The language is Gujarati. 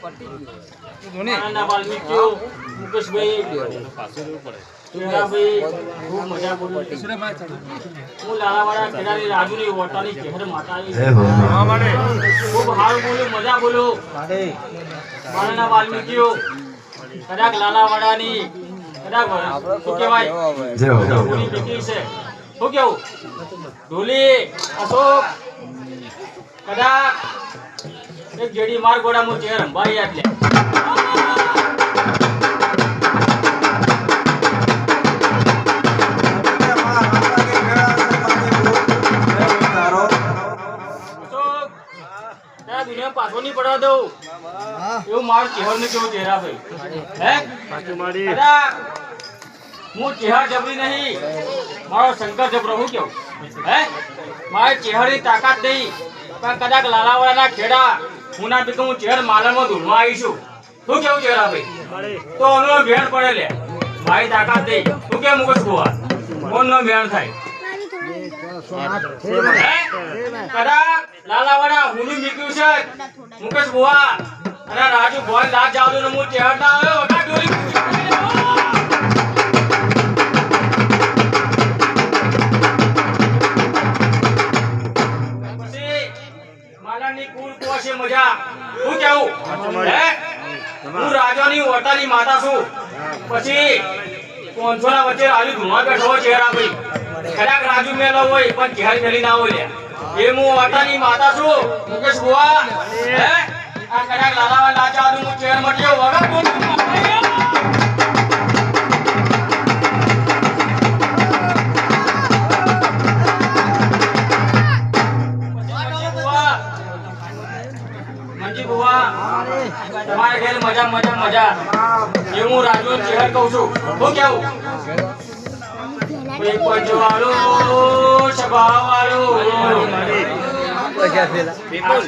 ના વાલ્મીકીઓ મુકેશભાઈ ભાઈ ખૂબ મજા બોલી હું લાલાવાડા ખેડાની રાજુની વટાની કહેર માતા ખૂબ સારું બોલ્યું મજા બોલ્યો મારા વાલ્મીકીઓ કદાચ લાલાવાડાની કદાચ શું કહેવાય ઢોલી દીકરી છે શું કેવું ઢોલી અશોક કદાચ એક જેડી માર ગોડામાં ચેર અંબાઈ એટલે પાછો નહીં પડવા દઉં એવું મારું ચહેર ને કેવું ચહેરા ભાઈ હે હું ચહેર જબરી નહીં મારો શંકર જબરો હું કેવું હે મારે ચહેરની તાકાત નહીં પણ કદાચ લાલાવાડાના ખેડા હું ના બીકું હું ચહેર માલણમાં ધૂળમાં આવીશું શું કેવું ચહેરા ભાઈ તો અમે ભેણ પડે લે મારી તાકાત નહીં શું કેમ મુકેશ કુવા કોણ નો ભેણ થાય કદાચ લાલાવાડા હુની નીકળ્યું છે મુકેશ બુવા અને રાજુ ભોય દાંત જાવજો ને હું ચહેર ના આવ્યો વગા ડોલી પછી માલાની કુળ કોશે મજા હું કેવું હે હું રાજાની વટાની માતા છું પછી કોણસોના વચ્ચે રાજુ ધુમા બેઠો ચહેરા ભાઈ કદાચ રાજુ મેલો હોય પણ ચહેર મેલી ના હોય એ હું વાટાની માતા છું મુકેશ બુવા હે આ કદાચ લાલાવા લાચા હું ચેર મટ્યો વગર મંજી બુવા તમારે ઘેર મજા મજા મજા એ હું રાજુ ચેર કહું છું હું કેવું કોઈ પજવાળો સ્વભાવ વાળો